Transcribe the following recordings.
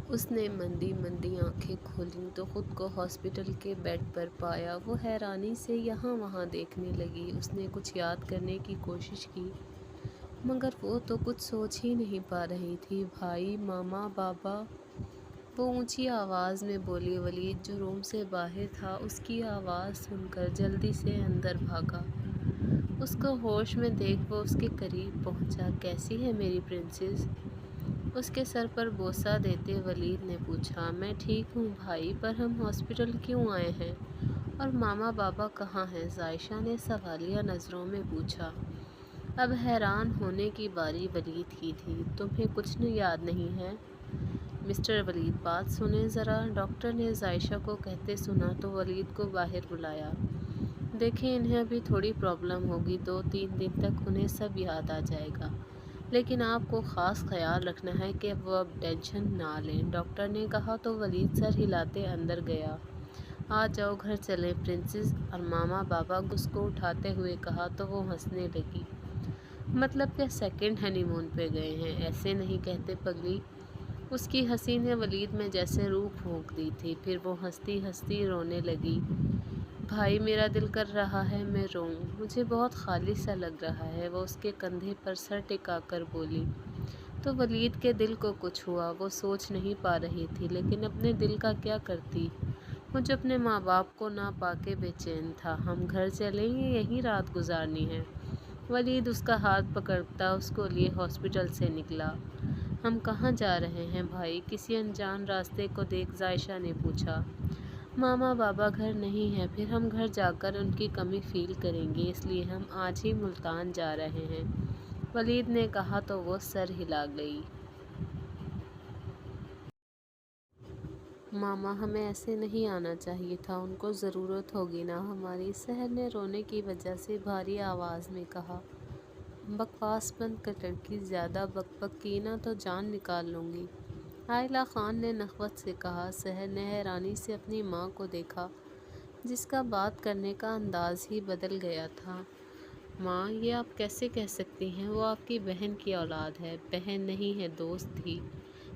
اس نے مندی مندی آنکھیں کھولیں تو خود کو ہاسپٹل کے بیڈ پر پایا۔ وہ حیرانی سے یہاں وہاں دیکھنے لگی۔ اس نے کچھ یاد کرنے کی کوشش کی مگر وہ تو کچھ سوچ ہی نہیں پا رہی تھی۔ بھائی، ماما، بابا، وہ اونچی آواز میں بولی۔ ولید جو روم سے باہر تھا اس کی آواز سن کر جلدی سے اندر بھاگا۔ اس کو ہوش میں دیکھ وہ اس کے قریب پہنچا۔ کیسی ہے میری پرنسس؟ اس کے سر پر بوسہ دیتے ولید نے پوچھا۔ میں ٹھیک ہوں بھائی، پر ہم ہاسپٹل کیوں آئے ہیں اور ماما بابا کہاں ہیں؟ عائشہ نے سوالیہ نظروں میں پوچھا۔ اب حیران ہونے کی باری ولید کی تھی۔ تمہیں کچھ یاد نہیں ہے؟ مسٹر ولید، بات سنیں ذرا، ڈاکٹر نے عائشہ کو کہتے سنا تو ولید کو باہر بلایا۔ دیکھیں، انہیں ابھی تھوڑی پرابلم ہوگی، 2-3 دن تک انہیں سب یاد آ جائے گا، لیکن آپ کو خاص خیال رکھنا ہے کہ وہ اب ٹینشن نہ لیں، ڈاکٹر نے کہا تو ولید سر ہلاتے اندر گیا۔ آ جاؤ، گھر چلیں پرنسس، اور ماما بابا اس کو اٹھاتے ہوئے کہا تو وہ ہنسنے لگی۔ مطلب کہ سیکنڈ ہنی مون پہ گئے ہیں؟ ایسے نہیں کہتے پگلی۔ اس کی ہنسی نے ولید میں جیسے روح پھونک دی تھی، پھر وہ ہنستی ہنستی رونے لگی۔ بھائی، میرا دل کر رہا ہے میں روؤں، مجھے بہت خالی سا لگ رہا ہے، وہ اس کے کندھے پر سر ٹکا کر بولی۔ تو ولید کے دل کو کچھ ہوا، وہ سوچ نہیں پا رہی تھی، لیکن اپنے دل کا کیا کرتی؟ مجھے اپنے ماں باپ کو نہ پا کے بے چین تھا۔ ہم گھر چلیں یا یہیں رات گزارنی ہے؟ ولید اس کا ہاتھ پکڑتا اس کو لیے ہاسپٹل سے نکلا۔ ہم کہاں جا رہے ہیں بھائی؟ کسی انجان راستے کو دیکھ عائشہ نے پوچھا۔ ماما بابا گھر نہیں ہیں، پھر ہم گھر جا کر ان کی کمی فیل کریں گے، اس لیے ہم آج ہی ملتان جا رہے ہیں، ولید نے کہا تو وہ سر ہلا گئی۔ ماما، ہمیں ایسے نہیں آنا چاہیے تھا، ان کو ضرورت ہوگی نا ہماری، سحر نے رونے کی وجہ سے بھاری آواز میں کہا۔ بکواس بند کر لڑکی، زیادہ بک بک کی نا تو جان نکال لوں گی، عائلہ خان نے نخوت سے کہا۔ سحر نے حیرانی سے اپنی ماں کو دیکھا جس کا بات کرنے کا انداز ہی بدل گیا تھا۔ ماں، یہ آپ کیسے کہہ سکتی ہیں؟ وہ آپ کی بہن کی اولاد ہے۔ بہن نہیں ہے، دوست تھی،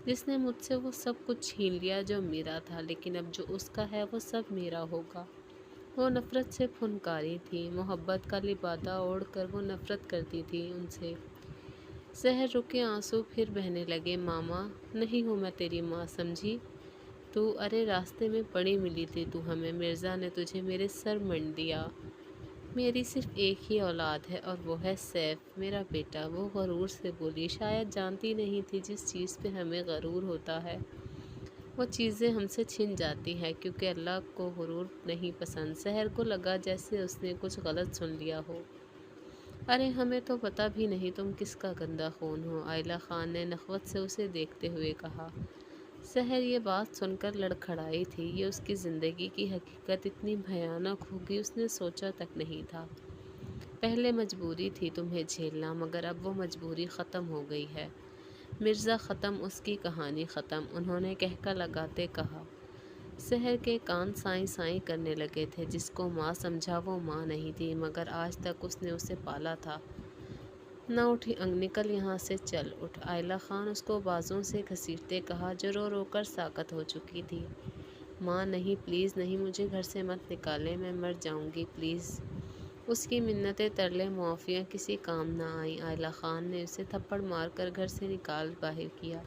جس نے مجھ سے وہ سب کچھ چھین لیا جو میرا تھا، لیکن اب جو اس کا ہے وہ سب میرا ہوگا۔ وہ نفرت سے پھنکاری تھی، محبت کا لبادہ اوڑھ کر وہ نفرت کرتی تھی ان سے۔ سحر رکے، آنسو پھر بہنے لگے۔ ماما، نہیں ہوں میں تیری ماں، سمجھی تو؟ ارے راستے میں پڑی ملی تھی تو ہمیں، مرزا نے تجھے میرے سر منڈ دیا۔ میری صرف ایک ہی اولاد ہے اور وہ ہے سیف، میرا بیٹا، وہ غرور سے بولی۔ شاید جانتی نہیں تھی جس چیز پہ ہمیں غرور ہوتا ہے وہ چیزیں ہم سے چھن جاتی ہیں، کیونکہ اللہ کو غرور نہیں پسند۔ سحر کو لگا جیسے اس نے کچھ غلط سن لیا ہو۔ ارے ہمیں تو پتہ بھی نہیں تم کس کا گندا خون ہو، عائلہ خان نے نخوت سے اسے دیکھتے ہوئے کہا۔ سحر یہ بات سن کر لڑکھڑائی تھی۔ یہ اس کی زندگی کی حقیقت اتنی بھیانک ہوگی اس نے سوچا تک نہیں تھا۔ پہلے مجبوری تھی تمہیں جھیلنا، مگر اب وہ مجبوری ختم ہو گئی ہے۔ مرزا ختم، اس کی کہانی ختم، انہوں نے قہقہ لگاتے کہا۔ سحر کے کان سائیں سائیں کرنے لگے تھے۔ جس کو ماں سمجھا وہ ماں نہیں تھی، مگر آج تک اس نے اسے پالا تھا۔ نہ اٹھ، نکل یہاں سے، چل اٹھ، عائلہ خان اس کو بازوں سے گھسیٹتے کہا جو رو رو کر ساکت ہو چکی تھی۔ ماں نہیں، پلیز نہیں، مجھے گھر سے مت نکالیں، میں مر جاؤں گی، پلیز۔ اس کی منتیں ترلے معافیاں کسی کام نہ آئیں۔ عائلہ خان نے اسے تھپڑ مار کر گھر سے نکال باہر کیا۔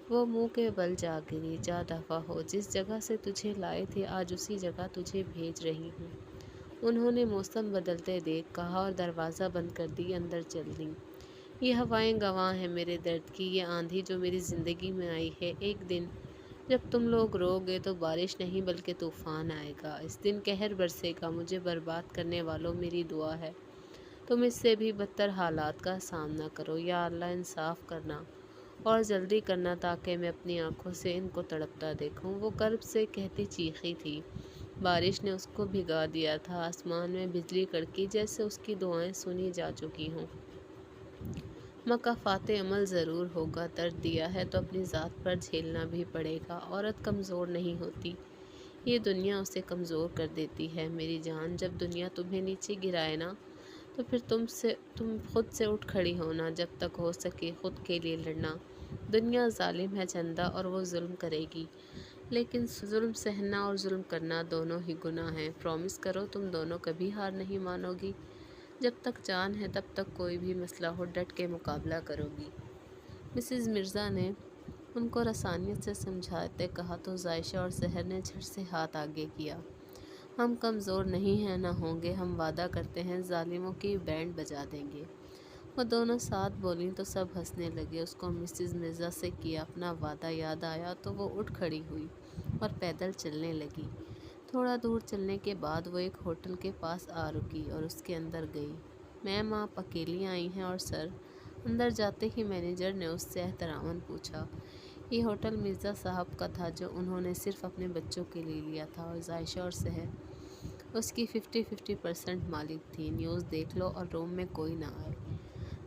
وہ منہ کے بل جا گری۔ جا دفع ہو، جس جگہ سے تجھے لائے تھے آج اسی جگہ تجھے بھیج رہی ہوں، انہوں نے موسم بدلتے دیکھ کہا اور دروازہ بند کر دی اندر چل دیں۔ یہ ہوائیں گواہ ہیں میرے درد کی، یہ آندھی جو میری زندگی میں آئی ہے، ایک دن جب تم لوگ رو گے تو بارش نہیں بلکہ طوفان آئے گا، اس دن قہر برسے گا، مجھے برباد کرنے والوں میری دعا ہے تم اس سے بھی بدتر حالات کا سامنا کرو، یا اللہ انصاف کرنا اور جلدی کرنا تاکہ میں اپنی آنکھوں سے ان کو تڑپتا دیکھوں۔ وہ کرب سے کہتی چیخی تھی۔ بارش نے اس کو بھگا دیا تھا، آسمان میں بجلی کڑکی جیسے اس کی دعائیں سنی جا چکی ہوں۔ مکافات عمل ضرور ہوگا، درد دیا ہے تو اپنی ذات پر جھیلنا بھی پڑے گا، عورت کمزور نہیں ہوتی، یہ دنیا اسے کمزور کر دیتی ہے میری جان، جب دنیا تمہیں نیچے گرائے نا تو پھر تم خود سے اٹھ کھڑی ہونا، جب تک ہو سکے خود کے لیے لڑنا، دنیا ظالم ہے چندہ اور وہ ظلم کرے گی، لیکن ظلم سہنا اور ظلم کرنا دونوں ہی گناہ ہیں۔ پرومس کرو تم دونوں کبھی ہار نہیں مانو گی، جب تک جان ہے تب تک کوئی بھی مسئلہ ہو ڈٹ کے مقابلہ کرو گی۔ مسز مرزا نے ان کو رسانیت سے سمجھاتے کہا تو عائشہ اور سحر نے جھٹ سے ہاتھ آگے کیا۔ ہم کمزور نہیں ہیں نہ ہوں گے، ہم وعدہ کرتے ہیں ظالموں کی بینڈ بجا دیں گے۔ وہ دونوں ساتھ بولیں تو سب ہنسنے لگے۔ اس کو مسز مرزا سے کیا اپنا وعدہ یاد آیا تو وہ اٹھ کھڑی ہوئی اور پیدل چلنے لگی۔ تھوڑا دور چلنے کے بعد وہ ایک ہوٹل کے پاس آ رکی اور اس کے اندر گئی۔ میم آپ اکیلی آئی ہیں؟ اور سر؟ اندر جاتے ہی مینیجر نے اس سے احتراماً پوچھا۔ یہ ہوٹل مرزا صاحب کا تھا جو انہوں نے صرف اپنے بچوں کے لیے لیا تھا، اور عائشہ اور سحر اس کی 50% مالک تھی۔ نیوز دیکھ لو اور روم میں کوئی نہ آئے،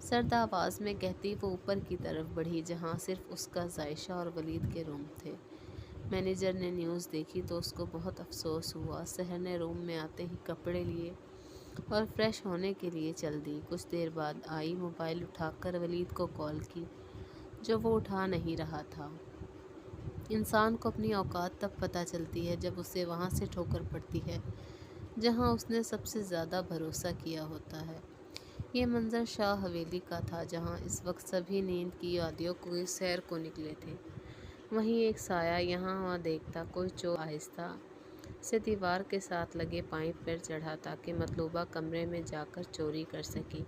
سرد آواز میں کہتی وہ اوپر کی طرف بڑھی جہاں صرف اس کا، عائشہ اور ولید کے روم تھے۔ مینیجر نے نیوز دیکھی تو اس کو بہت افسوس ہوا۔ سحر نے روم میں آتے ہی کپڑے لیے اور فریش ہونے کے لیے چل دی۔ کچھ دیر بعد آئی، موبائل اٹھا کر ولید کو کال کی جو وہ اٹھا نہیں رہا تھا۔ انسان کو اپنی اوقات تب پتہ چلتی ہے جب اسے وہاں سے ٹھوکر پڑتی ہے جہاں اس نے سب سے زیادہ بھروسہ کیا ہوتا ہے۔ یہ منظر شاہ حویلی کا تھا جہاں اس وقت سبھی نیند کی وادیوں کی سیر کو نکلے تھے۔ وہیں ایک سایہ یہاں وہاں دیکھتا، کوئی چور آہستہ سے دیوار کے ساتھ لگے پائپ پر چڑھا تاکہ مطلوبہ کمرے میں جا کر چوری کر سکے۔